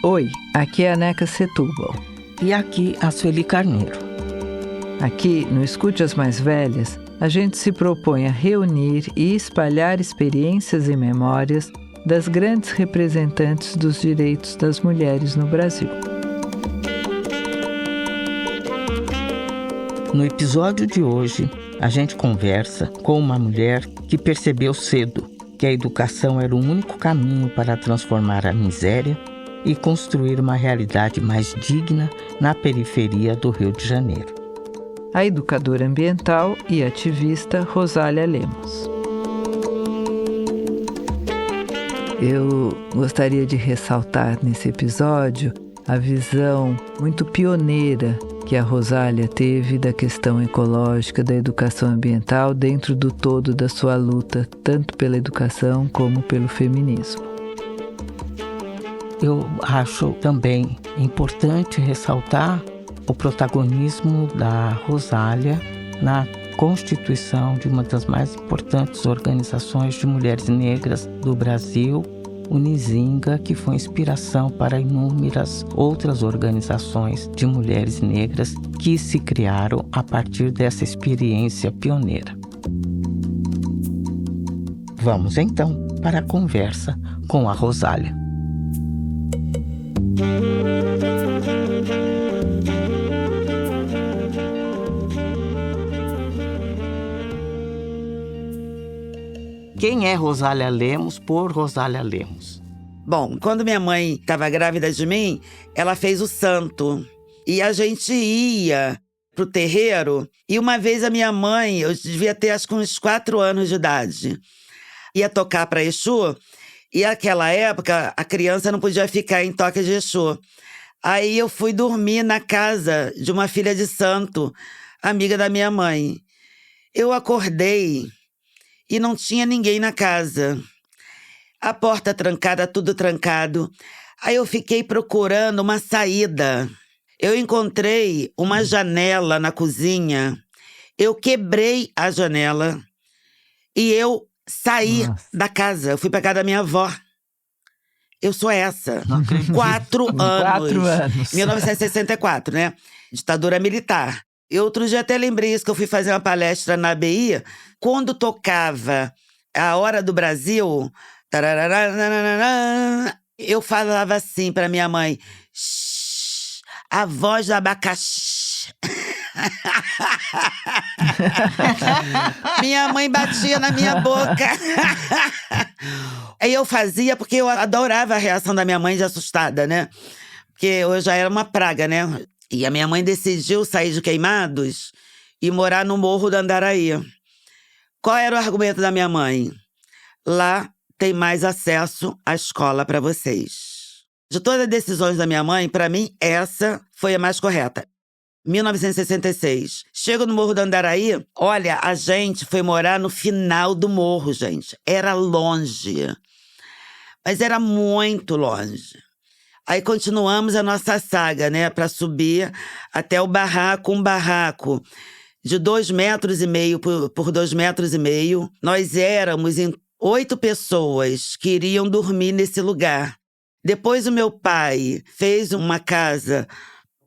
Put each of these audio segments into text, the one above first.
Oi, aqui é a Neca Setúbal. E aqui a Sueli Carneiro. Aqui, no Escute as Mais Velhas, a gente se propõe a reunir e espalhar experiências e memórias das grandes representantes dos direitos das mulheres no Brasil. No episódio de hoje, a gente conversa com uma mulher que percebeu cedo que a educação era o único caminho para transformar a miséria e construir uma realidade mais digna na periferia do Rio de Janeiro. A educadora ambiental e ativista Rosália Lemos. Eu gostaria de ressaltar nesse episódio a visão muito pioneira que a Rosália teve da questão ecológica, da educação ambiental dentro do todo da sua luta, tanto pela educação como pelo feminismo. Eu acho também importante ressaltar o protagonismo da Rosália na constituição de uma das mais importantes organizações de mulheres negras do Brasil, Unizinga, que foi inspiração para inúmeras outras organizações de mulheres negras que se criaram a partir dessa experiência pioneira. Vamos então para a conversa com a Rosália. Quem é Rosália Lemos por Rosália Lemos? Bom, quando minha mãe estava grávida de mim, ela fez o santo. E a gente ia pro terreiro. E uma vez a minha mãe, eu devia ter acho que uns 4 anos de idade, ia tocar para Exu. E naquela época, a criança não podia ficar em toque de Exu. Aí eu fui dormir na casa de uma filha de santo, amiga da minha mãe. Eu acordei e não tinha ninguém na casa. A porta trancada, tudo trancado. Aí eu fiquei procurando uma saída. Eu encontrei uma janela na cozinha. Eu quebrei a janela e eu saí da casa. Eu fui pra casa da minha avó. Eu sou essa. 4 anos. 4 anos. 1964, né? Ditadura militar. Eu outro dia até lembrei isso, que eu fui fazer uma palestra na ABI. Quando tocava A Hora do Brasil, eu falava assim pra minha mãe: a voz do abacaxi. Minha mãe batia na minha boca. Aí eu fazia porque eu adorava a reação da minha mãe de assustada, né? Porque eu já era uma praga, né? E a minha mãe decidiu sair de Queimados e morar no Morro do Andaraí. Qual era o argumento da minha mãe? Lá tem mais acesso à escola para vocês. De todas as decisões da minha mãe, para mim, essa foi a mais correta. 1966. Chego no Morro do Andaraí, olha, a gente foi morar no final do morro, gente. Era longe. Mas era muito longe. Aí continuamos a nossa saga, né? Para subir até o barraco, um barraco de 2,5 metros por 2,5 metros. Nós éramos em 8 pessoas que iriam dormir nesse lugar. Depois o meu pai fez uma casa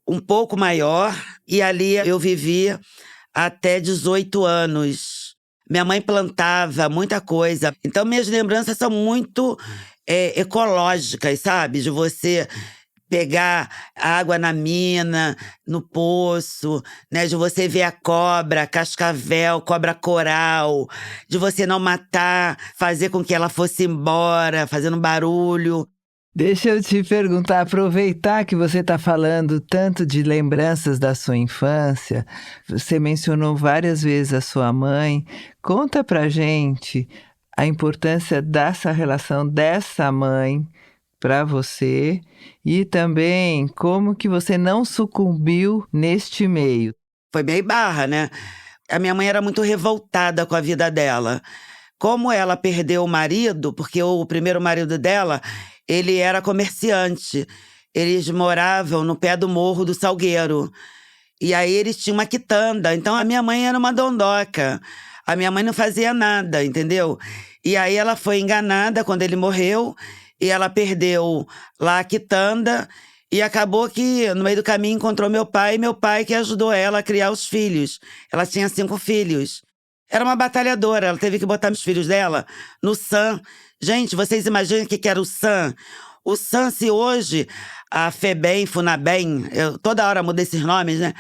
um pouco maior e ali eu vivi até 18 anos. Minha mãe plantava muita coisa. Então minhas lembranças são muito ecológicas, sabe? De você pegar água na mina, no poço, né? De você ver a cobra, cascavel, cobra coral, de você não matar, fazer com que ela fosse embora, fazendo barulho. Deixa eu te perguntar, aproveitar que você está falando tanto de lembranças da sua infância, você mencionou várias vezes a sua mãe, conta pra gente a importância dessa relação dessa mãe para você e também como que você não sucumbiu neste meio. Foi meio barra, né? A minha mãe era muito revoltada com a vida dela. Como ela perdeu o marido, porque o primeiro marido dela, ele era comerciante. Eles moravam no pé do Morro do Salgueiro. E aí eles tinham uma quitanda. Então a minha mãe era uma dondoca. A minha mãe não fazia nada, entendeu? E aí ela foi enganada quando ele morreu. E ela perdeu lá a quitanda e acabou que, no meio do caminho, encontrou meu pai que ajudou ela a criar os filhos. Ela tinha 5 filhos. Era uma batalhadora, ela teve que botar os filhos dela no SAM. Gente, vocês imaginam o que era o SAM? O SAM, se hoje a FEBEM, FUNABEM, eu toda hora mudo esses nomes, né?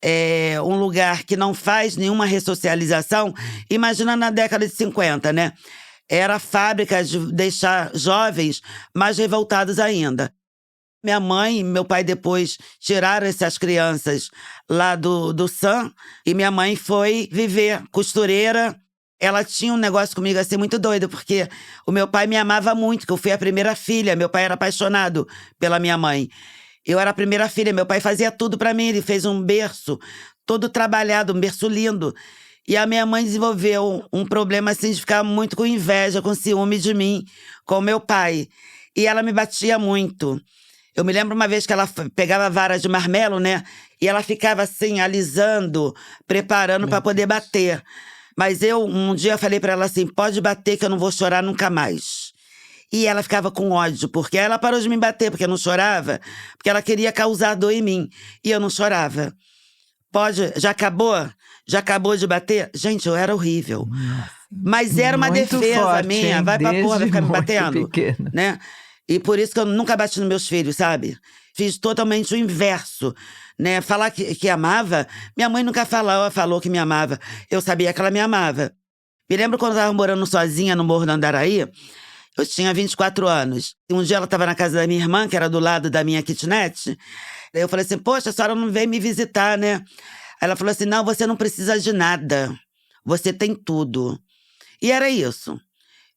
É um lugar que não faz nenhuma ressocialização. Imagina na década de 50, né? Era fábrica de deixar jovens mais revoltados ainda. Minha mãe e meu pai depois tiraram essas crianças lá do SAM e minha mãe foi viver costureira. Ela tinha um negócio comigo assim muito doido, porque o meu pai me amava muito, que eu fui a primeira filha. Meu pai era apaixonado pela minha mãe. Eu era a primeira filha, meu pai fazia tudo pra mim. Ele fez um berço todo trabalhado, um berço lindo. E a minha mãe desenvolveu um problema assim de ficar muito com inveja, com ciúme de mim, com o meu pai. E ela me batia muito. Eu me lembro uma vez que ela pegava vara de marmelo, né? E ela ficava assim, alisando, preparando pra poder bater. Mas um dia, falei pra ela assim, pode bater que eu não vou chorar nunca mais. E ela ficava com ódio, porque ela parou de me bater, porque eu não chorava, porque ela queria causar dor em mim. E eu não chorava. Já acabou? Já acabou de bater? Gente, eu era horrível. Mas era uma Muito defesa forte, minha. hein? Vai pra porra, vai ficar me Desde batendo. muito pequena. Né? E por isso que eu nunca bati nos meus filhos, sabe? Fiz totalmente o inverso, né? Falar que amava, minha mãe nunca falou que me amava. Eu sabia que ela me amava. Me lembro quando eu tava morando sozinha no Morro do Andaraí, eu tinha 24 anos. E um dia ela tava na casa da minha irmã, que era do lado da minha kitnet. Daí eu falei assim, poxa, a senhora não veio me visitar, né? Aí ela falou assim, não, você não precisa de nada. Você tem tudo. E era isso.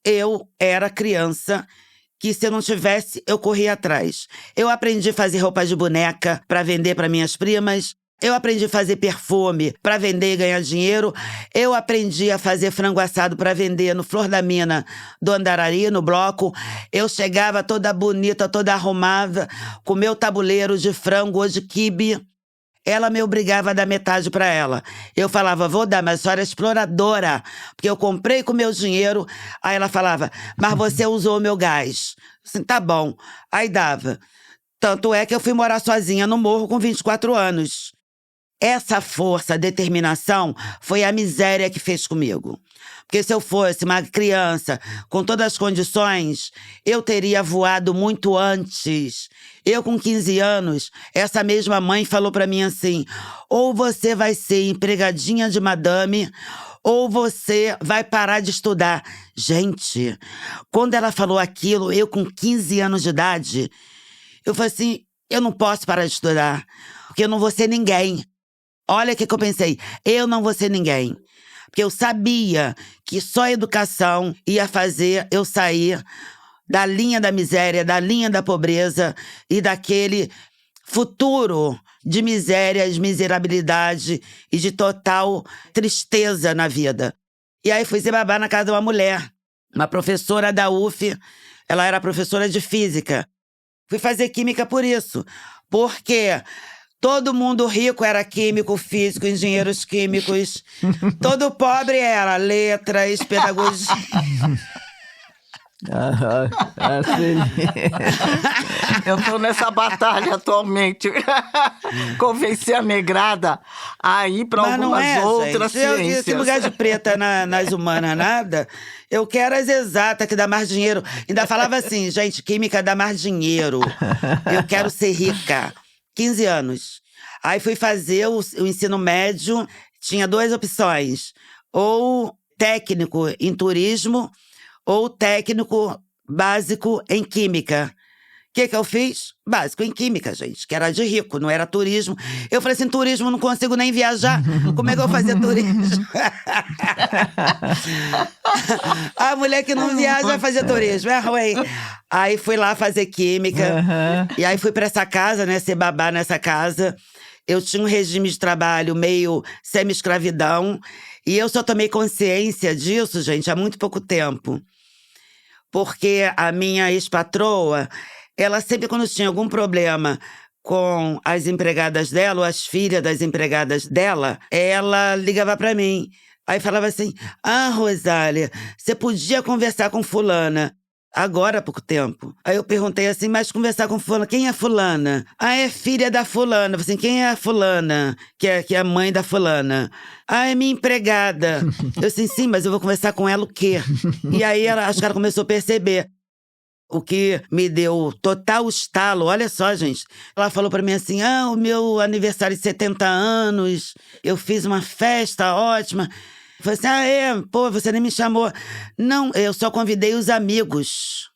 Eu era criança que se eu não tivesse, eu corria atrás. Eu aprendi a fazer roupa de boneca para vender para minhas primas. Eu aprendi a fazer perfume para vender e ganhar dinheiro. Eu aprendi a fazer frango assado para vender no Flor da Mina do Andaraí, no bloco. Eu chegava toda bonita, toda arrumada, com meu tabuleiro de frango ou de quibe. Ela me obrigava a dar metade para ela. Eu falava, vou dar, mas a senhora é exploradora, porque eu comprei com meu dinheiro. Aí ela falava, mas você usou o meu gás. Assim, tá bom. Aí dava. Tanto é que eu fui morar sozinha no morro com 24 anos. Essa força, determinação, foi a miséria que fez comigo. Porque se eu fosse uma criança com todas as condições, eu teria voado muito antes. Eu, com 15 anos, essa mesma mãe falou pra mim assim, ou você vai ser empregadinha de madame, ou você vai parar de estudar. Gente, quando ela falou aquilo, eu com 15 anos de idade, eu falei assim, eu não posso parar de estudar, porque eu não vou ser ninguém. Olha o que eu pensei, eu não vou ser ninguém. Porque eu sabia que só a educação ia fazer eu sair da linha da miséria, da linha da pobreza e daquele futuro de miséria, de miserabilidade e de total tristeza na vida. E aí fui ser babá na casa de uma mulher, uma professora da UF, ela era professora de física. Fui fazer química por isso, porque todo mundo rico era químico, físico, engenheiros químicos. Todo pobre era letras, pedagogia. Eu tô nessa batalha atualmente. Convencer a negrada a ir para algumas outras ciências. Esse lugar de preta nas humanas, nada. Eu quero as exatas, que dá mais dinheiro. Ainda falava assim, gente, química dá mais dinheiro. Eu quero ser rica. 15 anos. Aí fui fazer o ensino médio, tinha 2 opções. Ou técnico em turismo, ou técnico básico em química. O que eu fiz? Básico em química, gente, que era de rico, não era turismo. Eu falei assim, turismo, não consigo nem viajar. Como é que eu vou fazer turismo? A mulher que não viaja vai fazer turismo. Aí fui lá fazer química. E aí fui pra essa casa, né, ser babá nessa casa. Eu tinha um regime de trabalho meio semi-escravidão. E eu só tomei consciência disso, gente, há muito pouco tempo. Porque a minha ex-patroa, ela sempre, quando tinha algum problema com as empregadas dela, ou as filhas das empregadas dela, ela ligava pra mim. Aí falava assim, Rosália, você podia conversar com fulana. agora há pouco tempo. Aí eu perguntei assim, mas conversar com fulana, quem é fulana? Ah, é filha da fulana. Eu falei assim, quem é a fulana? Que é a mãe da fulana. Ah, é minha empregada. Eu assim, sim, mas eu vou conversar com ela o quê? E aí acho que ela começou a perceber. O que me deu total estalo, olha só, gente. Ela falou pra mim assim, o meu aniversário de 70 anos, eu fiz uma festa ótima. Eu falei assim, pô, você nem me chamou. Não, eu só convidei os amigos.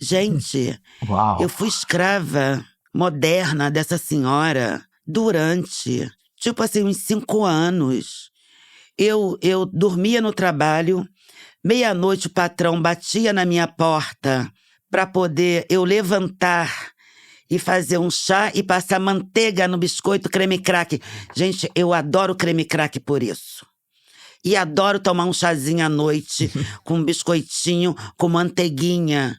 Gente, Uau. eu fui escrava moderna dessa senhora durante, tipo assim, uns 5 anos. Eu dormia no trabalho, meia-noite o patrão batia na minha porta para poder eu levantar e fazer um chá e passar manteiga no biscoito creme crack. Gente, eu adoro creme crack por isso. E adoro tomar um chazinho à noite com um biscoitinho, com manteiguinha.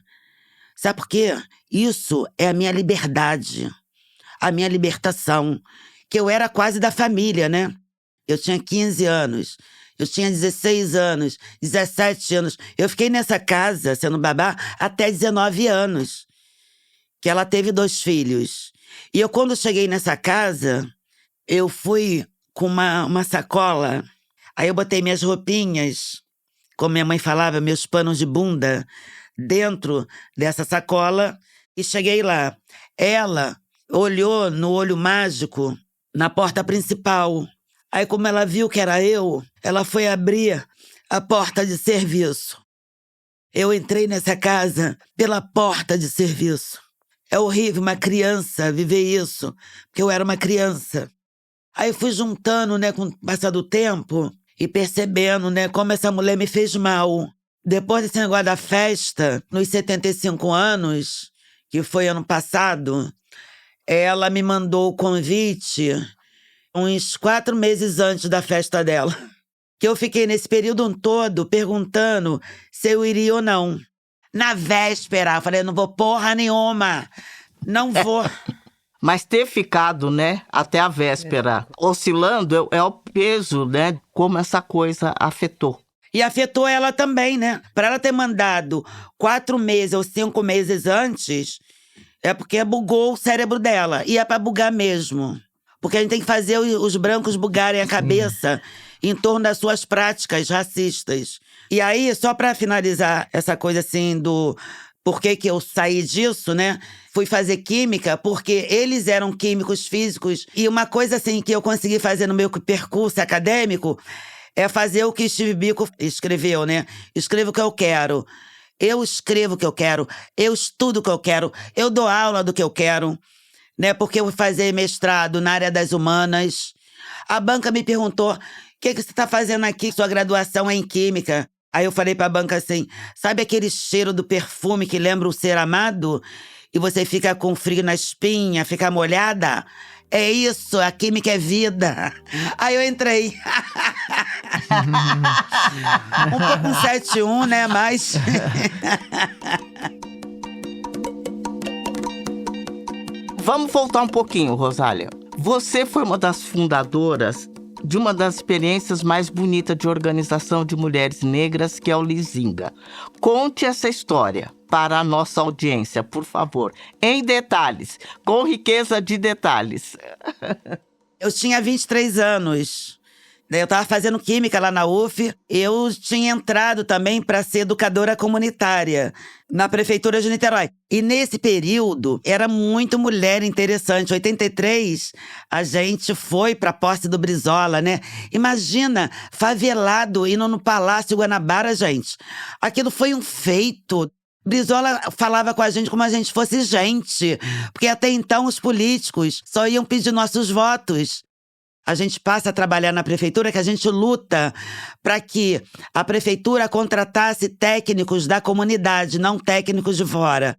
Sabe por quê? Isso é a minha liberdade, a minha libertação. Que eu era quase da família, né? Eu tinha 15 anos. Eu tinha 16 anos, 17 anos. Eu fiquei nessa casa, sendo babá, até 19 anos. Que ela teve 2 filhos. E eu, quando cheguei nessa casa, eu fui com uma sacola. Aí eu botei minhas roupinhas, como minha mãe falava, meus panos de bunda, dentro dessa sacola. E cheguei lá. Ela olhou no olho mágico, na porta principal. Aí, como ela viu que era eu, ela foi abrir a porta de serviço. Eu entrei nessa casa pela porta de serviço. É horrível uma criança viver isso, porque eu era uma criança. Aí fui juntando, né, com o passar do tempo e percebendo, né, como essa mulher me fez mal. Depois desse negócio da festa, nos 75 anos, que foi ano passado, ela me mandou o convite uns 4 meses antes da festa dela. Que eu fiquei nesse período todo perguntando se eu iria ou não. Na véspera, eu falei, não vou porra nenhuma. Não vou. Mas ter ficado, né, até a véspera, oscilando, é o peso, né, como essa coisa afetou. E afetou ela também, né? Para ela ter mandado 4 meses ou 5 meses antes, é porque bugou o cérebro dela. E é pra bugar mesmo. Porque a gente tem que fazer os brancos bugarem a cabeça em torno das suas práticas racistas. E aí, só pra finalizar essa coisa assim do por que eu saí disso, né? Fui fazer química porque eles eram químicos físicos. E uma coisa assim que eu consegui fazer no meu percurso acadêmico é fazer o que Steve Biko escreveu, né? Escrevo o que eu quero. Eu escrevo o que eu quero. Eu estudo o que eu quero. Eu dou aula do que eu quero. Né, porque eu fui fazer mestrado na área das humanas. A banca me perguntou, o que você está fazendo aqui? Sua graduação é em química. Aí eu falei para a banca assim, sabe aquele cheiro do perfume que lembra o ser amado? E você fica com frio na espinha, fica molhada? É isso, a química é vida. Aí eu entrei. Um pouco um 7-1, né, mas... Vamos voltar um pouquinho, Rosália. Você foi uma das fundadoras de uma das experiências mais bonitas de organização de mulheres negras, que é o Lizinga. Conte essa história para a nossa audiência, por favor, em detalhes, com riqueza de detalhes. Eu tinha 23 anos. Eu estava fazendo química lá na UF. Eu tinha entrado também para ser educadora comunitária na Prefeitura de Niterói. E nesse período, era muito mulher interessante. Em 83, a gente foi para a posse do Brizola, né? Imagina, favelado, indo no Palácio Guanabara, gente. Aquilo foi um feito. Brizola falava com a gente como a gente fosse gente. Porque até então os políticos só iam pedir nossos votos. A gente passa a trabalhar na prefeitura, que a gente luta para que a prefeitura contratasse técnicos da comunidade, não técnicos de fora.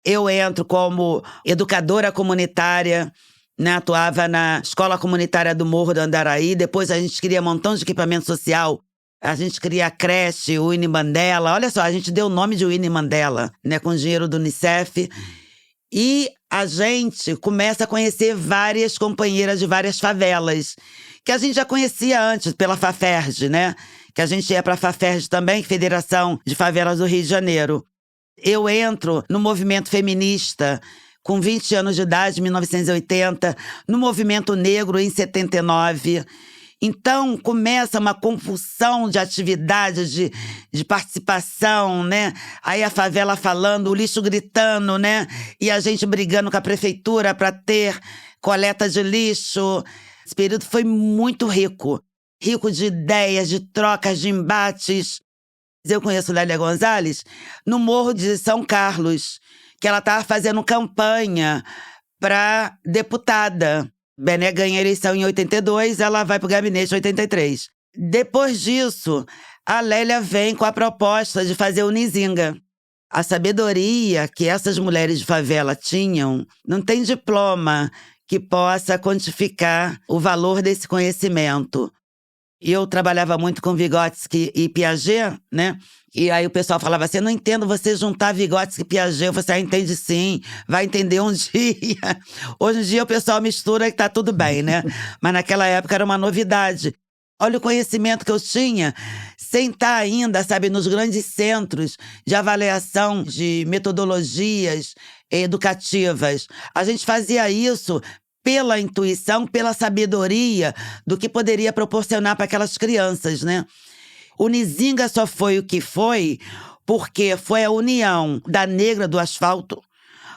Eu entro como educadora comunitária, né, atuava na escola comunitária do Morro do Andaraí, depois a gente cria um montão de equipamento social. A gente cria a creche, o Winnie Mandela. Olha só, a gente deu o nome de Winnie Mandela, né, com dinheiro do Unicef. E a gente começa a conhecer várias companheiras de várias favelas, que a gente já conhecia antes pela Faferj, né? Que a gente ia pra Faferj também, Federação de Favelas do Rio de Janeiro. Eu entro no movimento feminista com 20 anos de idade, em 1980, no movimento negro em 79. Então, começa uma confusão de atividades, de participação, né? Aí a favela falando, o lixo gritando, né? E a gente brigando com a prefeitura para ter coleta de lixo. Esse período foi muito rico. Rico de ideias, de trocas, de embates. Eu conheço Lélia Gonzalez no Morro de São Carlos, que ela estava fazendo campanha para deputada. Bené ganha a eleição em 82, ela vai para o gabinete em 83. Depois disso, a Lélia vem com a proposta de fazer o Nizinga. A sabedoria que essas mulheres de favela tinham, não tem diploma que possa quantificar o valor desse conhecimento. E eu trabalhava muito com Vygotsky e Piaget, né? E aí o pessoal falava assim, eu não entendo você juntar Vygotsky e Piaget. Eu falei assim, entende sim, vai entender um dia. Hoje em dia o pessoal mistura e tá tudo bem, né? Mas naquela época era uma novidade. Olha o conhecimento que eu tinha, sem estar ainda, sabe, nos grandes centros de avaliação de metodologias educativas. A gente fazia isso pela intuição, pela sabedoria do que poderia proporcionar para aquelas crianças, né? O Nizinga só foi o que foi porque foi a união da negra do asfalto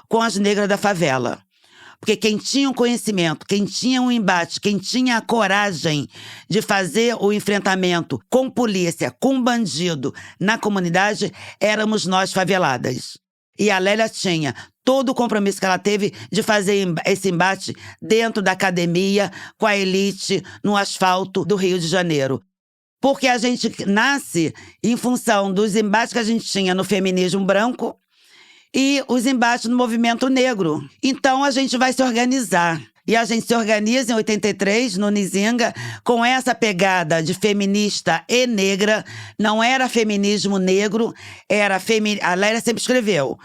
com as negras da favela. Porque quem tinha o conhecimento, quem tinha o embate, quem tinha a coragem de fazer o enfrentamento com polícia, com bandido na comunidade, éramos nós faveladas. E a Lélia tinha todo o compromisso que ela teve de fazer esse embate dentro da academia, com a elite, no asfalto do Rio de Janeiro. Porque a gente nasce em função dos embates que a gente tinha no feminismo branco e os embates no movimento negro. Então a gente vai se organizar. E a gente se organiza em 83, no Nizinga, com essa pegada de feminista e negra. Não era feminismo negro, era a Lélia sempre escreveu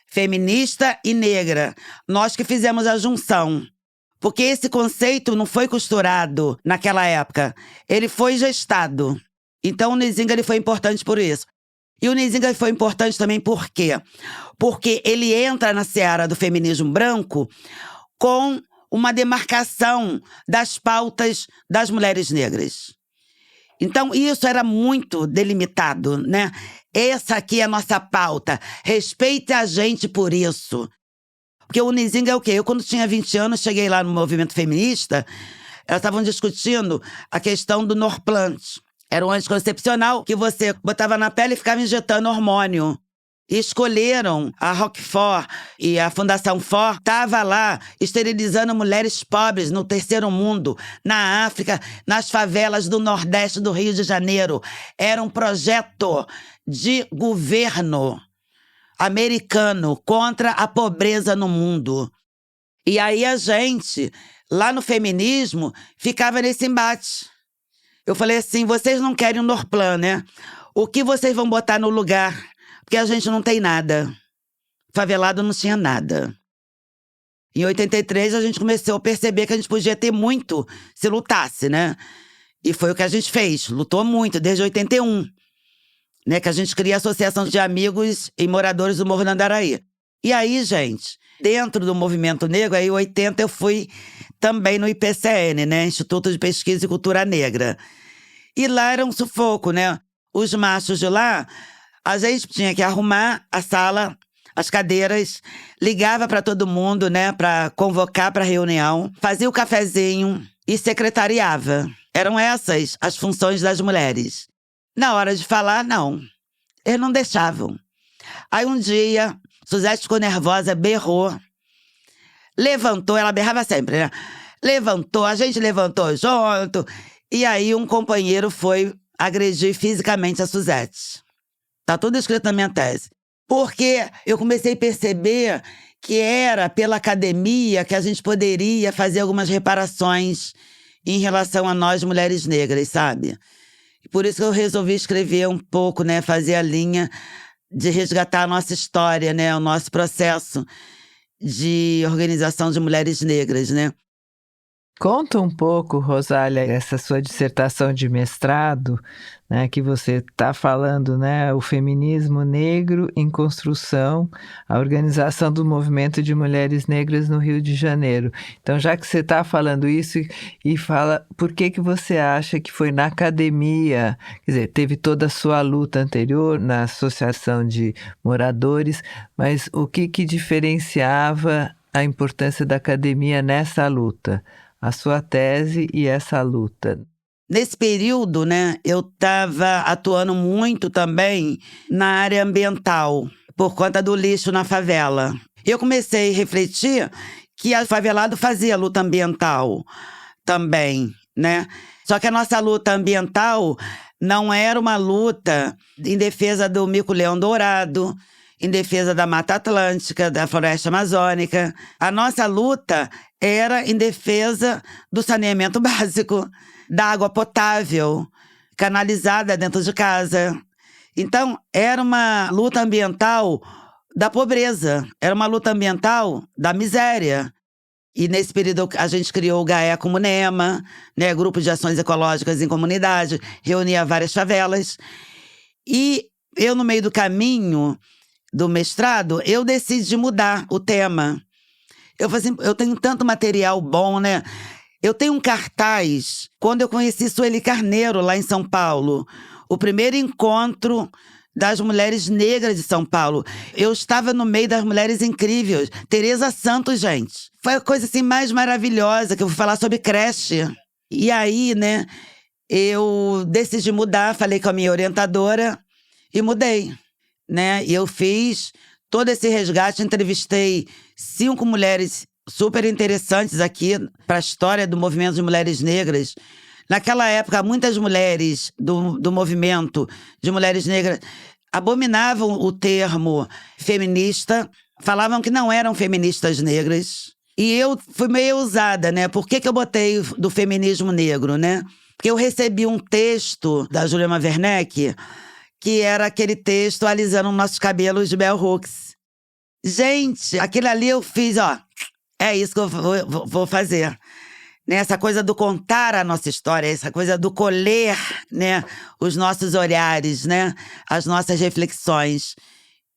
feminista e negra. Nós que fizemos a junção. Porque esse conceito não foi costurado naquela época. Ele foi gestado. Então o Nizinga ele foi importante por isso. E o Nizinga foi importante também por quê? Porque ele entra na seara do feminismo branco com uma demarcação das pautas das mulheres negras. Então, isso era muito delimitado, né? Essa aqui é a nossa pauta. Respeite a gente por isso. Porque o Nizinga é o quê? Eu, quando tinha 20 anos, cheguei lá no movimento feminista, elas estavam discutindo a questão do Norplant. Era um anticoncepcional que você botava na pele e ficava injetando hormônio. E escolheram a Roquefort e a Fundação Ford, estava lá esterilizando mulheres pobres no terceiro mundo, na África, nas favelas do Nordeste do Rio de Janeiro. Era um projeto de governo americano contra a pobreza no mundo. E aí a gente, lá no feminismo, ficava nesse embate. Eu falei assim, vocês não querem o Norplan, né? O que vocês vão botar no lugar? Porque a gente não tem nada. Favelado não tinha nada. Em 83, a gente começou a perceber que a gente podia ter muito se lutasse, né? E foi o que a gente fez. Lutou muito, desde 81. Né? Que a gente cria a Associação de Amigos e Moradores do Morro do Andaraí. E aí, gente, dentro do movimento negro, aí em 80 eu fui também no IPCN, né? Instituto de Pesquisa e Cultura Negra. E lá era um sufoco, né? Os machos de lá, a gente tinha que arrumar a sala, as cadeiras, ligava para todo mundo, né, para convocar para reunião, fazia o cafezinho e secretariava. Eram essas as funções das mulheres. Na hora de falar, não. Eles não deixavam. Aí um dia, Suzete ficou nervosa, berrou. Levantou, ela berrava sempre, né? Levantou, a gente levantou junto. E aí um companheiro foi agredir fisicamente a Suzete. Tá tudo escrito na minha tese. Porque eu comecei a perceber que era pela academia que a gente poderia fazer algumas reparações em relação a nós, mulheres negras, sabe? E por isso que eu resolvi escrever um pouco, né? Fazer a linha de resgatar a nossa história, né? O nosso processo de organização de mulheres negras, né? Conta um pouco, Rosália, essa sua dissertação de mestrado, né, que você está falando, né, o feminismo negro em construção, a organização do movimento de mulheres negras no Rio de Janeiro. Então, já que você está falando isso e fala, por que você acha que foi na academia, quer dizer, teve toda a sua luta anterior na Associação de Moradores, mas o que diferenciava a importância da academia nessa luta? A sua tese e essa luta. Nesse período, né, eu estava atuando muito também na área ambiental, por conta do lixo na favela. Eu comecei a refletir que a favelado fazia luta ambiental também, né? Só que a nossa luta ambiental não era uma luta em defesa do mico-leão dourado, em defesa da Mata Atlântica, da Floresta Amazônica. A nossa luta era em defesa do saneamento básico, da água potável, canalizada dentro de casa. Então, era uma luta ambiental da pobreza, era uma luta ambiental da miséria. E nesse período a gente criou o GAECO Munema, né, Grupo de Ações Ecológicas em Comunidade, reunia várias favelas. E eu, no meio do caminho do mestrado, eu decidi mudar o tema. Eu falei assim, eu tenho tanto material bom, né? Eu tenho um cartaz, quando eu conheci Sueli Carneiro, lá em São Paulo. O primeiro encontro das mulheres negras de São Paulo. Eu estava no meio das mulheres incríveis. Tereza Santos, gente. Foi a coisa assim mais maravilhosa, que eu vou falar sobre creche. E aí, né, eu decidi mudar, falei com a minha orientadora e mudei. Né? E eu fiz todo esse resgate, entrevistei 5 mulheres super interessantes aqui para a história do movimento de mulheres negras. Naquela época, muitas mulheres do movimento de mulheres negras abominavam o termo feminista, falavam que não eram feministas negras. E eu fui meio ousada, né? Por que eu botei do feminismo negro, né? Porque eu recebi um texto da Jurema Werneck, que era aquele texto alisando nossos cabelos de Bell Hooks. Gente, aquilo ali eu fiz, ó, é isso que eu vou fazer. Né? Essa coisa do contar a nossa história, essa coisa do colher, né, os nossos olhares, né, as nossas reflexões.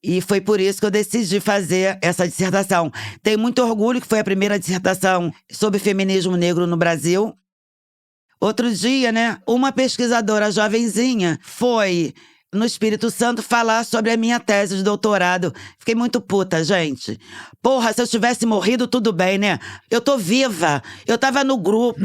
E foi por isso que eu decidi fazer essa dissertação. Tenho muito orgulho que foi a primeira dissertação sobre feminismo negro no Brasil. Outro dia, né, uma pesquisadora jovenzinha foi no Espírito Santo falar sobre a minha tese de doutorado. Fiquei muito puta, gente. Porra, se eu tivesse morrido, tudo bem, né? Eu tô viva. Eu tava no grupo.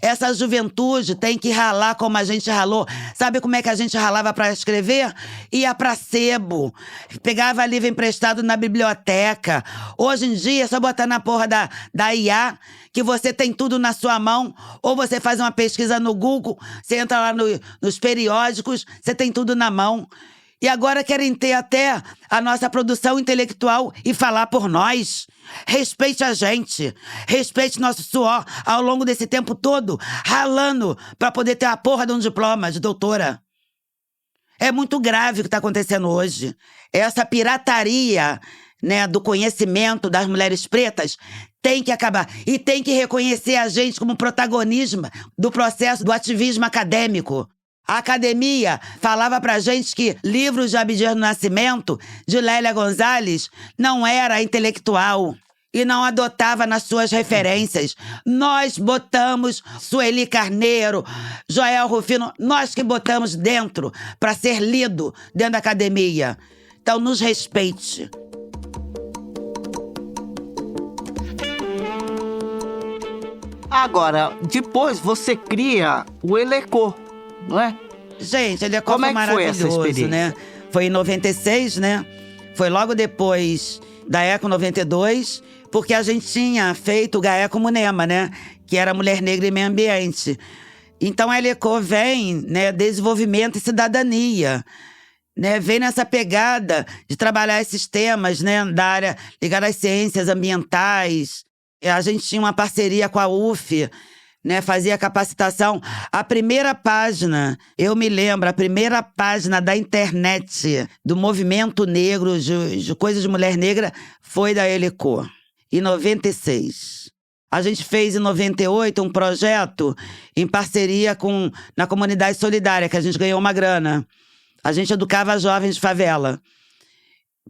Essa juventude tem que ralar como a gente ralou. Sabe como é que a gente ralava pra escrever? Ia pra sebo. Pegava livro emprestado na biblioteca. Hoje em dia, é só botar na porra da IA, que você tem tudo na sua mão. Ou você faz uma pesquisa no Google, você entra lá nos periódicos, você tem tudo na mão. E agora querem ter até a nossa produção intelectual e falar por nós. Respeite a gente. Respeite nosso suor ao longo desse tempo todo, ralando pra poder ter a porra de um diploma de doutora. É muito grave o que está acontecendo hoje. Essa pirataria, né, do conhecimento das mulheres pretas tem que acabar. E tem que reconhecer a gente como protagonismo do processo do ativismo acadêmico. A academia falava pra gente que livros de Abdias do Nascimento, de Lélia Gonzalez, não era intelectual e não adotava nas suas referências. Nós botamos Sueli Carneiro, Joel Rufino, nós que botamos dentro para ser lido dentro da academia. Então, nos respeite. Agora, depois você cria o Elecô, não é? Gente, ele é Como é que foi essa maravilhoso, experiência? né? Foi em 96, né? Foi logo depois da Eco 92, porque a gente tinha feito o GAECO Munema, né? Que era Mulher Negra e Meio Ambiente. Então a Elecô vem, né, desenvolvimento e cidadania, né? Vem nessa pegada de trabalhar esses temas, né, da área ligada às ciências ambientais. A gente tinha uma parceria com a UF, né, fazia capacitação. A primeira página, eu me lembro, a primeira página da internet do movimento negro, de coisas de mulher negra, foi da Elecô, em 96. A gente fez em 98 um projeto em parceria na Comunidade Solidária, que a gente ganhou uma grana. A gente educava jovens de favela.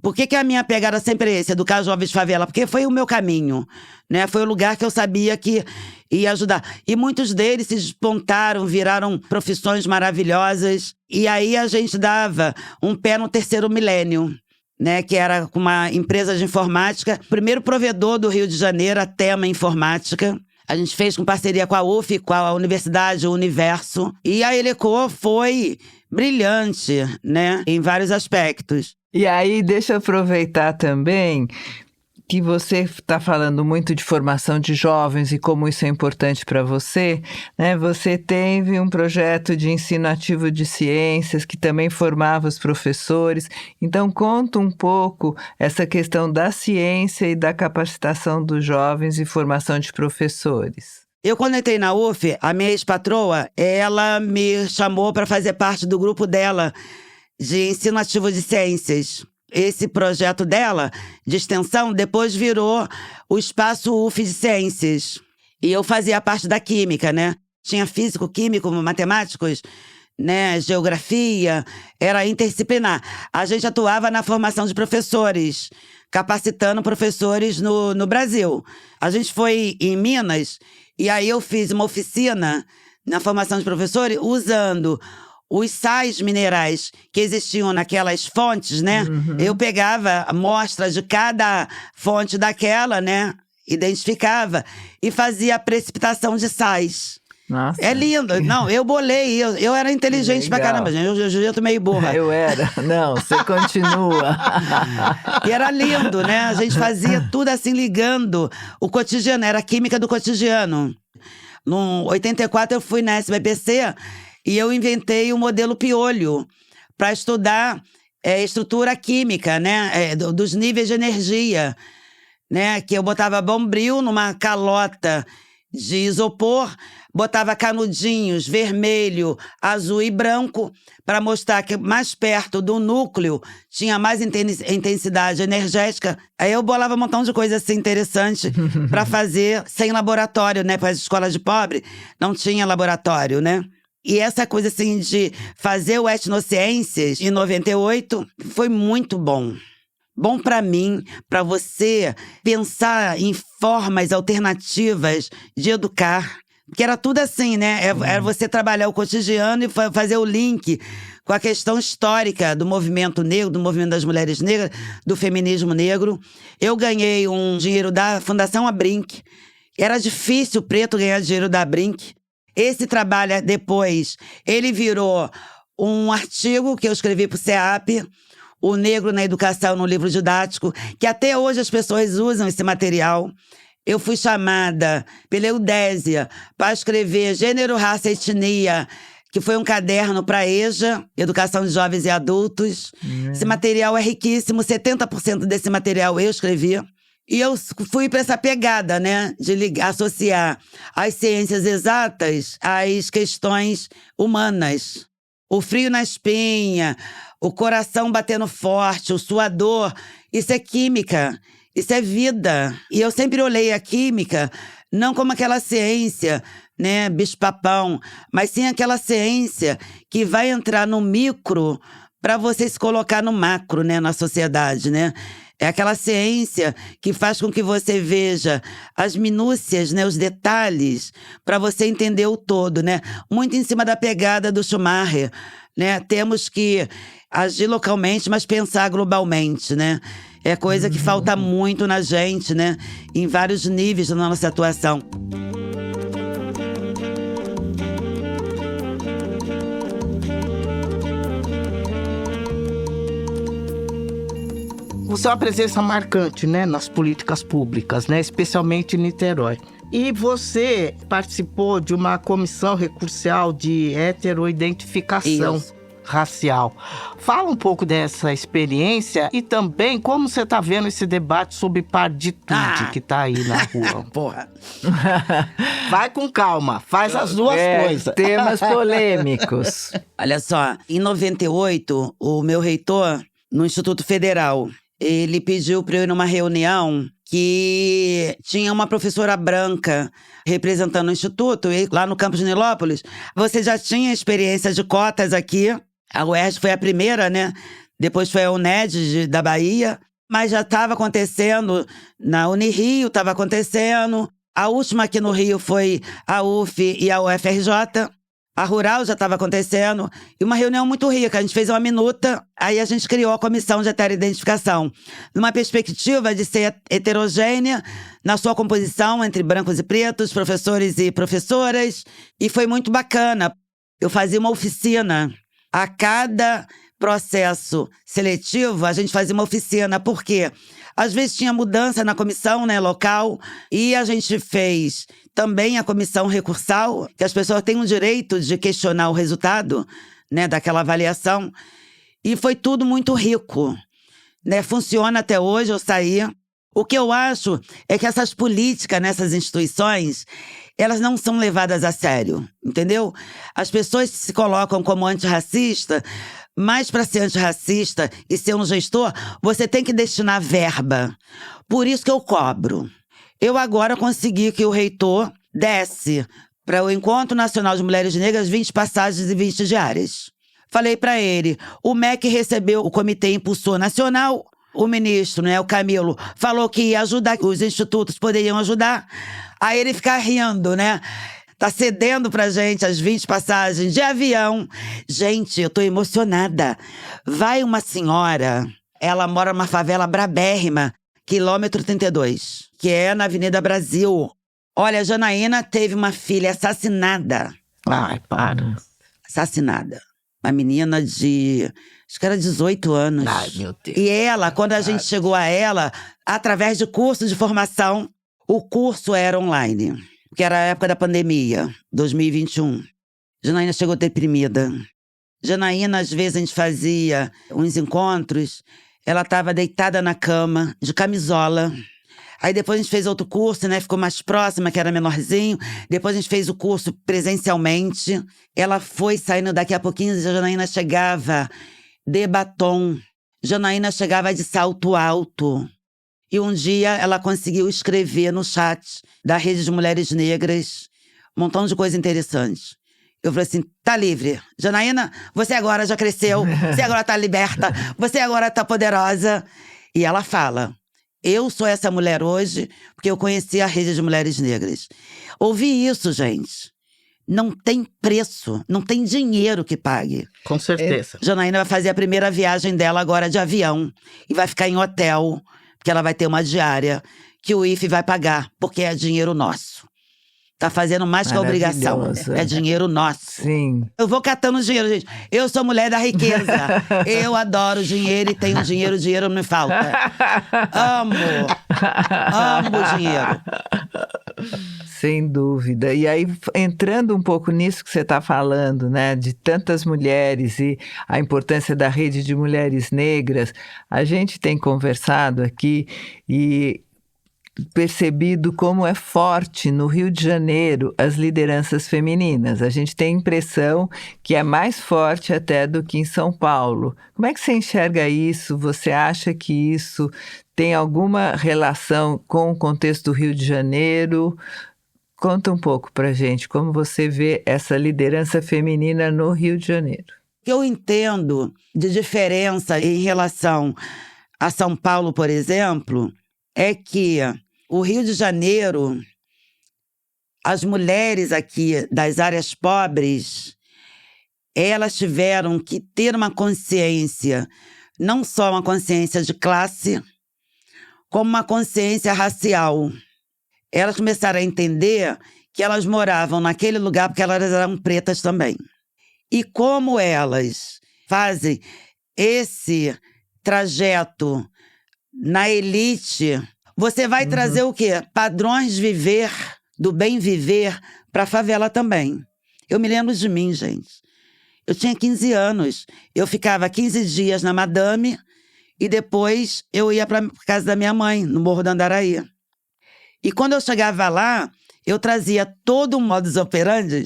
Por que a minha pegada sempre é esse, educar jovens de favela? Porque foi o meu caminho, né? Foi o lugar que eu sabia que ia ajudar. E muitos deles se despontaram, viraram profissões maravilhosas. E aí a gente dava um pé no terceiro milênio, né, que era uma empresa de informática, primeiro provedor do Rio de Janeiro, a Tema Informática. A gente fez com parceria com a UF, com a Universidade Universo. E a Eleco foi brilhante, né, em vários aspectos. E aí, deixa eu aproveitar também que você está falando muito de formação de jovens e como isso é importante para você, né? Você teve um projeto de ensino ativo de ciências que também formava os professores. Então, conta um pouco essa questão da ciência e da capacitação dos jovens e formação de professores. Eu, quando entrei na UF, a minha ex-patroa, ela me chamou para fazer parte do grupo dela de ensino ativo de ciências. Esse projeto dela, de extensão, depois virou o Espaço UF de Ciências. E eu fazia parte da química, né? Tinha físico, químico, matemáticos, né? Geografia, era interdisciplinar. A gente atuava na formação de professores, capacitando professores no Brasil. A gente foi em Minas, e aí eu fiz uma oficina na formação de professores usando os sais minerais que existiam naquelas fontes, né? Uhum. Eu pegava amostras de cada fonte daquela, né? Identificava e fazia a precipitação de sais. Nossa. É lindo. Não, eu bolei. Eu era inteligente pra caramba, gente. Eu tô meio burra. Eu era. Não, você continua. E era lindo, né? A gente fazia tudo assim, ligando o cotidiano. Era a química do cotidiano. No 84, eu fui na SBPC e eu inventei o modelo piolho para estudar estrutura química, né? Dos níveis de energia, né? Que eu botava bombril numa calota de isopor, botava canudinhos vermelho, azul e branco para mostrar que mais perto do núcleo tinha mais intensidade energética. Aí eu bolava um montão de coisa assim interessante para fazer sem laboratório, né? Para as escolas de pobre não tinha laboratório, né? E essa coisa assim de fazer o Etnociências em 98 foi muito bom. Bom para mim, para você pensar em formas alternativas de educar. Porque era tudo assim, né? Era você trabalhar o cotidiano e fazer o link com a questão histórica do movimento negro, do movimento das mulheres negras, do feminismo negro. Eu ganhei um dinheiro da Fundação Abrinq. Era difícil o preto ganhar dinheiro da Abrinq. Esse trabalho depois, ele virou um artigo que eu escrevi para o CEAP, O Negro na Educação no Livro Didático, que até hoje as pessoas usam esse material. Eu fui chamada pela Eudésia para escrever Gênero, Raça e Etnia, que foi um caderno para a EJA, Educação de Jovens e Adultos. Esse material é riquíssimo, 70% desse material eu escrevi. E eu fui para essa pegada, né, de associar as ciências exatas às questões humanas. O frio na espinha, o coração batendo forte, o suador, isso é química, isso é vida. E eu sempre olhei a química não como aquela ciência, né, bicho-papão, mas sim aquela ciência que vai entrar no micro para você se colocar no macro, né, na sociedade, né? É aquela ciência que faz com que você veja as minúcias, né, os detalhes, para você entender o todo, né? Muito em cima da pegada do Schumacher, né? Temos que agir localmente, mas pensar globalmente, né? É coisa que falta muito na gente, né? Em vários níveis da nossa atuação. Você é uma presença marcante, né, nas políticas públicas, né, especialmente em Niterói. E você participou de uma comissão recursial de heteroidentificação racial. Fala um pouco dessa experiência e também como você está vendo esse debate sobre parditude que está aí na rua. Porra. Vai com calma, faz as duas coisas. Temas polêmicos. Olha só, em 98, o meu reitor, no Instituto Federal, ele pediu para eu ir numa reunião que tinha uma professora branca representando o Instituto, e lá no campus de Nilópolis, você já tinha experiência de cotas aqui. A UERJ foi a primeira, né? Depois foi a UNED da Bahia. Mas já estava acontecendo, na Unirio estava acontecendo. A última aqui no Rio foi a UF e a UFRJ. A Rural já estava acontecendo. E uma reunião muito rica. A gente fez uma minuta, aí a gente criou a Comissão de Heteroidentificação. Numa perspectiva de ser heterogênea na sua composição entre brancos e pretos, professores e professoras. E foi muito bacana. Eu fazia uma oficina. A cada processo seletivo, a gente fazia uma oficina. Por quê? Às vezes tinha mudança na comissão, né, local. E a gente fez também a comissão recursal, que as pessoas têm o direito de questionar o resultado, né, daquela avaliação. E foi tudo muito rico, né? Funciona até hoje, eu saí. O que eu acho é que essas políticas nessas instituições, elas não são levadas a sério, entendeu? As pessoas se colocam como antirracista, mas para ser antirracista e ser um gestor, você tem que destinar verba. Por isso que eu cobro. Eu agora consegui que o reitor desse para o Encontro Nacional de Mulheres Negras 20 passagens e 20 diárias. Falei para ele, o MEC recebeu o Comitê Impulsor Nacional, o ministro, né, o Camilo, falou que ia ajudar, os institutos poderiam ajudar. Aí ele fica rindo, né? Tá cedendo pra gente as 20 passagens de avião. Gente, eu tô emocionada. Vai uma senhora, ela mora numa favela brabérrima, quilômetro 32, que é na Avenida Brasil. Olha, a Janaína teve uma filha assassinada. Ai, para. Assassinada. Uma menina de, acho que era 18 anos. Ai, meu Deus. E ela, quando a gente chegou a ela, através de curso de formação, o curso era online. Que era a época da pandemia, 2021. Janaína chegou deprimida. Janaína, às vezes, a gente fazia uns encontros, ela estava deitada na cama, de camisola. Aí depois a gente fez outro curso, né? Ficou mais próxima, que era menorzinho. Depois a gente fez o curso presencialmente. Ela foi saindo daqui a pouquinho, a Janaína chegava de batom. Janaína chegava de salto alto. E um dia ela conseguiu escrever no chat da Rede de Mulheres Negras um montão de coisa interessante. Eu falei assim, tá livre. Janaína, você agora já cresceu, você agora tá liberta, você agora tá poderosa. E ela fala, eu sou essa mulher hoje porque eu conheci a Rede de Mulheres Negras. Ouvi isso, gente. Não tem preço, não tem dinheiro que pague. Com certeza. Janaína vai fazer a primeira viagem dela agora de avião e vai ficar em hotel, porque ela vai ter uma diária que o IFE vai pagar, porque é dinheiro nosso. Tá fazendo mais que a obrigação. É dinheiro nosso. Sim. Eu vou catando dinheiro, gente. Eu sou mulher da riqueza. Eu adoro dinheiro e tenho dinheiro, dinheiro não me falta. Amo dinheiro. Sem dúvida. E aí, entrando um pouco nisso que você está falando, né, de tantas mulheres e a importância da Rede de Mulheres Negras, a gente tem conversado aqui e percebido como é forte no Rio de Janeiro as lideranças femininas. A gente tem a impressão que é mais forte até do que em São Paulo. Como é que você enxerga isso? Você acha que isso tem alguma relação com o contexto do Rio de Janeiro? Conta um pouco pra gente como você vê essa liderança feminina no Rio de Janeiro. O que eu entendo de diferença em relação a São Paulo, por exemplo, é que o Rio de Janeiro, as mulheres aqui das áreas pobres, elas tiveram que ter uma consciência, não só uma consciência de classe, como uma consciência racial. Elas começaram a entender que elas moravam naquele lugar porque elas eram pretas também. E como elas fazem esse trajeto na elite, você vai trazer o quê? Padrões de viver, do bem viver, para a favela também. Eu me lembro de mim, gente. Eu tinha 15 anos. Eu ficava 15 dias na Madame e depois eu ia para casa da minha mãe, no Morro da Andaraí. E quando eu chegava lá, eu trazia todo o modus operandi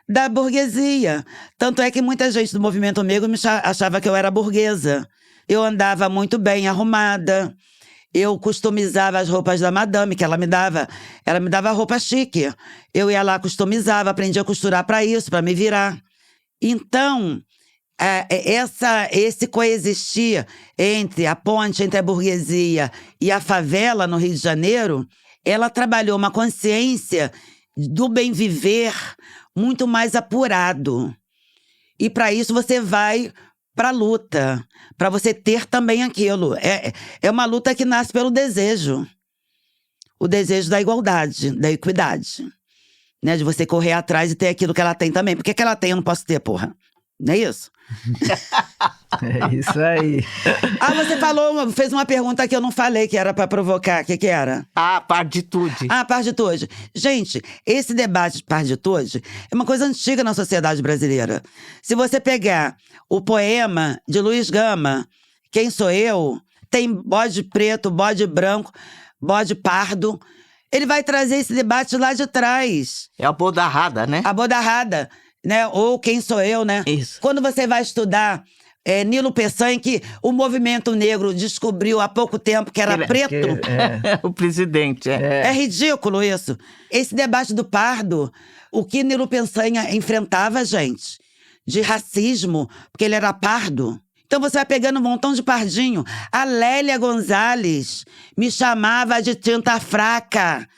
da burguesia. Tanto é que muita gente do movimento negro me achava que eu era burguesa. Eu andava muito bem arrumada. Eu customizava as roupas da madame, que ela me dava roupa chique. Eu ia lá, customizava, aprendia a costurar para isso, para me virar. Então, esse coexistir entre a ponte, entre a burguesia e a favela no Rio de Janeiro, ela trabalhou uma consciência do bem viver muito mais apurado. E para isso você vai para a luta, para você ter também aquilo. É uma luta que nasce pelo desejo. O desejo da igualdade, da equidade. Né? De você correr atrás e ter aquilo que ela tem também. Por que ela tem, eu não posso ter, porra? Não é isso? É isso aí. Você fez uma pergunta que eu não falei, que era para provocar. O que era? Parditude. Parditude. Gente, esse debate de parditude é uma coisa antiga na sociedade brasileira. Se você pegar o poema de Luiz Gama, Quem Sou Eu, tem bode preto, bode branco, bode pardo. Ele vai trazer esse debate lá de trás. É a bodarrada, né? A bodarrada, né? Ou Quem Sou Eu, né? Isso. Quando você vai estudar Nilo Peçanha, que o movimento negro descobriu há pouco tempo que era preto. O presidente, É ridículo isso. Esse debate do pardo, o que Nilo Peçanha enfrentava, gente, de racismo, porque ele era pardo. Então você vai pegando um montão de pardinho. A Lélia Gonzalez me chamava de tinta fraca.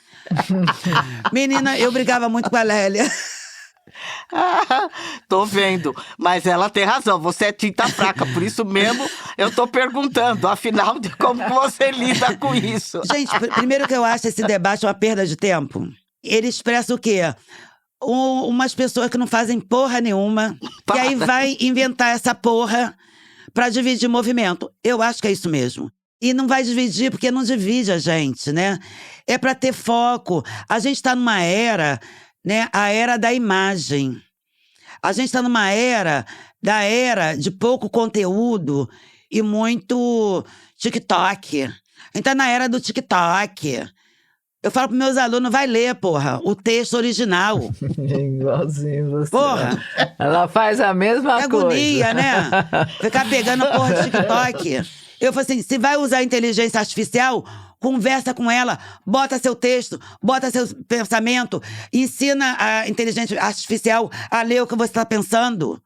Menina, eu brigava muito com a Lélia. Tô vendo, mas ela tem razão, você é tinta fraca, por isso mesmo eu tô perguntando, afinal, de como você lida com isso. Gente, primeiro que eu acho esse debate uma perda de tempo. Ele expressa o quê? Umas pessoas que não fazem porra nenhuma, e aí vai inventar essa porra pra dividir movimento. Eu acho que é isso mesmo. E não vai dividir porque não divide a gente, né? É pra ter foco. A gente tá numa era, né, a era da imagem. A gente está numa era de pouco conteúdo e muito TikTok. A gente tá na era do TikTok. Eu falo pros meus alunos, vai ler, porra, o texto original. Igualzinho você. Porra! Ela faz a mesma coisa. Agonia, né? Ficar pegando a porra de TikTok. Eu falo assim, se vai usar inteligência artificial, conversa com ela, bota seu texto, bota seu pensamento, ensina a inteligência artificial a ler o que você está pensando.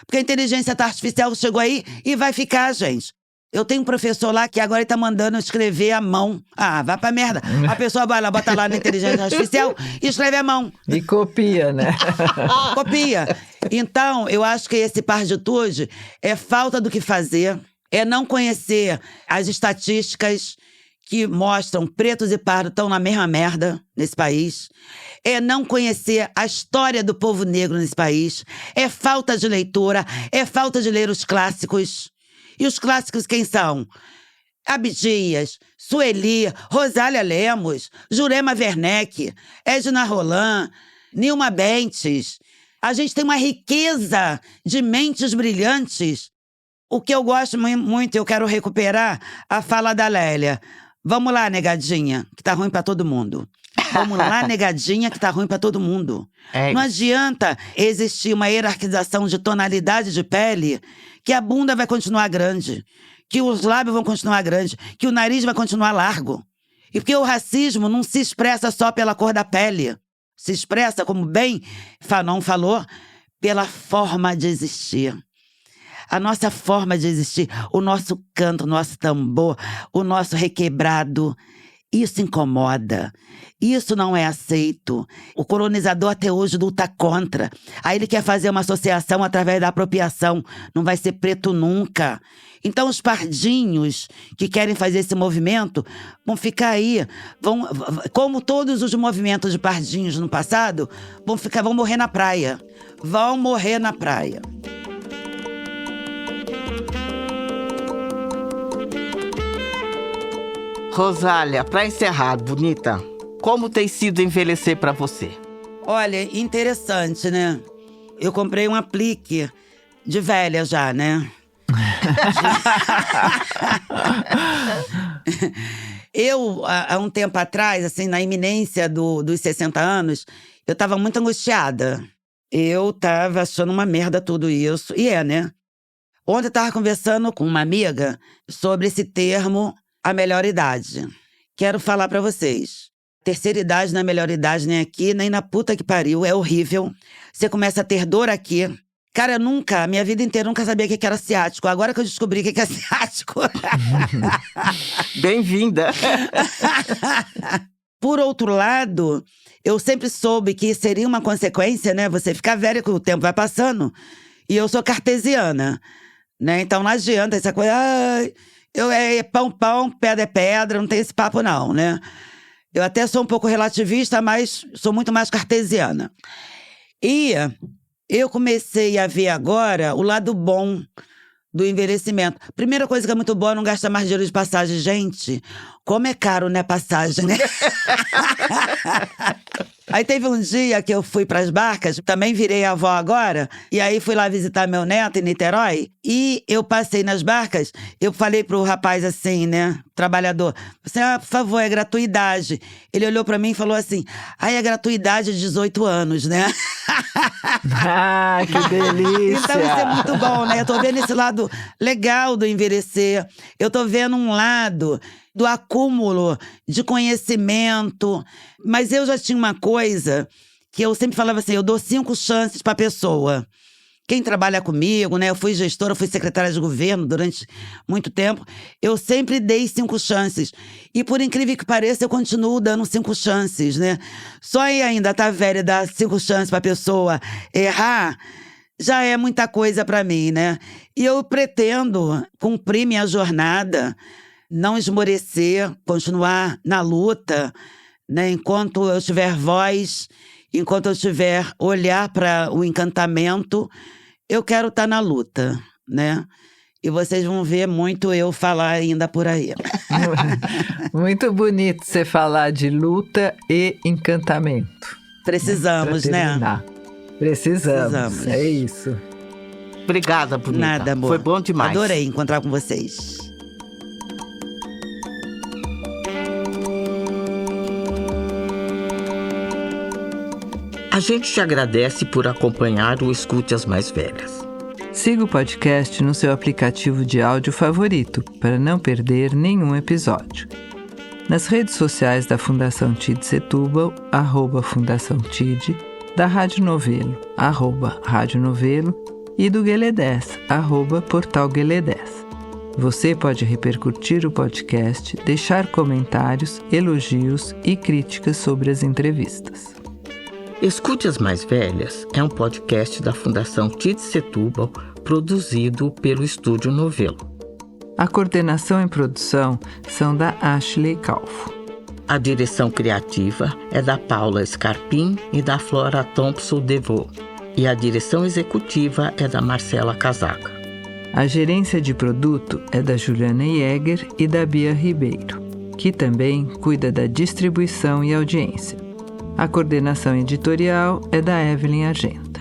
Porque a inteligência artificial chegou aí e vai ficar, gente. Eu tenho um professor lá que agora ele tá mandando escrever à mão. Vai pra merda. A pessoa vai lá, bota lá na inteligência artificial e escreve à mão. E copia, né? Copia. Então, eu acho que esse parditude é falta do que fazer, é não conhecer as estatísticas que mostram pretos e pardos estão na mesma merda nesse país. É não conhecer a história do povo negro nesse país. É falta de leitura, é falta de ler os clássicos. E os clássicos quem são? Abdias, Sueli, Rosália Lemos, Jurema Werneck, Edna Roland, Nilma Bentes. A gente tem uma riqueza de mentes brilhantes. O que eu gosto muito, eu quero recuperar a fala da Lélia. Vamos lá, negadinha, que tá ruim pra todo mundo. Vamos lá, negadinha, que tá ruim pra todo mundo. Não adianta existir uma hierarquização de tonalidade de pele que a bunda vai continuar grande, que os lábios vão continuar grandes, que o nariz vai continuar largo. E porque o racismo não se expressa só pela cor da pele. Se expressa, como bem Fanon falou, pela forma de existir. A nossa forma de existir, o nosso canto, o nosso tambor, o nosso requebrado, isso incomoda. Isso não é aceito. O colonizador até hoje luta contra. Aí ele quer fazer uma associação através da apropriação. Não vai ser preto nunca. Então os pardinhos que querem fazer esse movimento vão ficar aí. Como todos os movimentos de pardinhos no passado, vão morrer na praia. Vão morrer na praia. Rosália, para encerrar, bonita, como tem sido envelhecer para você? Olha, interessante, né? Eu comprei um aplique de velha já, né? Eu, há um tempo atrás, assim, na iminência dos 60 anos, eu tava muito angustiada. Eu tava achando uma merda tudo isso. E né? Ontem eu tava conversando com uma amiga sobre esse termo a melhor idade. Quero falar pra vocês. Terceira idade não é melhor idade nem aqui, nem na puta que pariu. É horrível. Você começa a ter dor aqui. Cara, a minha vida inteira, nunca sabia o que era ciático. Agora que eu descobri o que é ciático. Bem-vinda! Por outro lado, eu sempre soube que seria uma consequência, né? Você ficar velha com o tempo vai passando. E eu sou cartesiana, né? Então não adianta essa coisa… é pão, pedra é pedra, não tem esse papo não, né? Eu até sou um pouco relativista, mas sou muito mais cartesiana. E eu comecei a ver agora o lado bom do envelhecimento. Primeira coisa que é muito boa, não gasta mais dinheiro de passagem. Gente, como é caro, né, passagem, né? Aí teve um dia que eu fui pras Barcas, também virei avó agora, e aí fui lá visitar meu neto em Niterói, e eu passei nas Barcas, eu falei pro rapaz assim, né, trabalhador, assim, por favor, é gratuidade. Ele olhou pra mim e falou assim, é gratuidade de 18 anos, né? Ah, que delícia! Então isso é muito bom, né? Eu tô vendo esse lado legal do envelhecer, eu tô vendo um lado do acúmulo de conhecimento. Mas eu já tinha uma coisa que eu sempre falava assim, eu dou 5 chances pra pessoa. Quem trabalha comigo, né? Eu fui gestora, fui secretária de governo durante muito tempo. Eu sempre dei 5 chances. E por incrível que pareça, eu continuo dando 5 chances, né? Só em ainda tá velha dar 5 chances pra pessoa errar, já é muita coisa pra mim, né? E eu pretendo cumprir minha jornada, não esmorecer, continuar na luta, né? Enquanto eu tiver voz, enquanto eu tiver olhar para o encantamento, eu quero estar na luta, né? E vocês vão ver muito eu falar ainda por aí. Muito bonito você falar de luta e encantamento. Precisamos, né? Precisamos. É isso. Obrigada, bonita. Nada, amor. Foi bom demais. Adorei encontrar com vocês. A gente te agradece por acompanhar o Escute as Mais Velhas. Siga o podcast no seu aplicativo de áudio favorito para não perder nenhum episódio. Nas redes sociais da Fundação TID Setúbal, @Fundação TID, da Rádio Novelo, @Rádio Novelo e do Guelé 10, @Portal Guelé 10. Você pode repercutir o podcast, deixar comentários, elogios e críticas sobre as entrevistas. Escute as Mais Velhas é um podcast da Fundação TID Setúbal, produzido pelo Estúdio Novelo. A coordenação e produção são da Ashley Calfo. A direção criativa é da Paula Scarpim e da Flora Thompson-Devaux. E a direção executiva é da Marcela Casaca. A gerência de produto é da Juliana Jäger e da Bia Ribeiro, que também cuida da distribuição e audiência. A coordenação editorial é da Evelyn Argenta.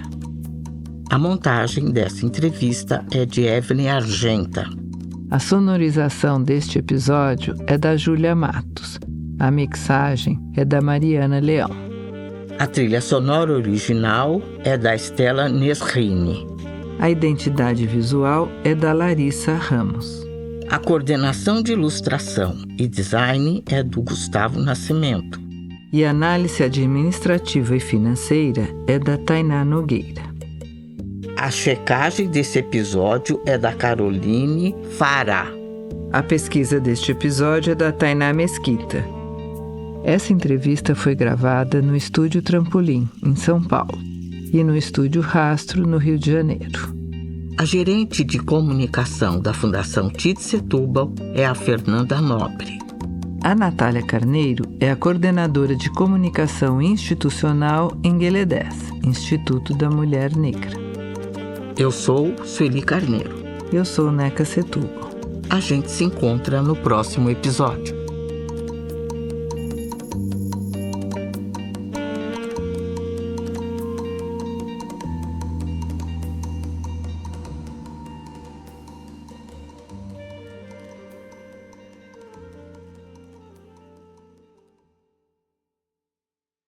A montagem dessa entrevista é de Evelyn Argenta. A sonorização deste episódio é da Júlia Matos. A mixagem é da Mariana Leão. A trilha sonora original é da Estela Nesrini. A identidade visual é da Larissa Ramos. A coordenação de ilustração e design é do Gustavo Nascimento. E a análise administrativa e financeira é da Tainá Nogueira. A checagem desse episódio é da Caroline Fará. A pesquisa deste episódio é da Tainá Mesquita. Essa entrevista foi gravada no Estúdio Trampolim, em São Paulo, e no Estúdio Rastro, no Rio de Janeiro. A gerente de comunicação da Fundação TID Setúbal é a Fernanda Nobre. A Natália Carneiro é a coordenadora de comunicação institucional em Guelé 10, Instituto da Mulher Negra. Eu sou Sueli Carneiro. Eu sou Neca Setúbal. A gente se encontra no próximo episódio.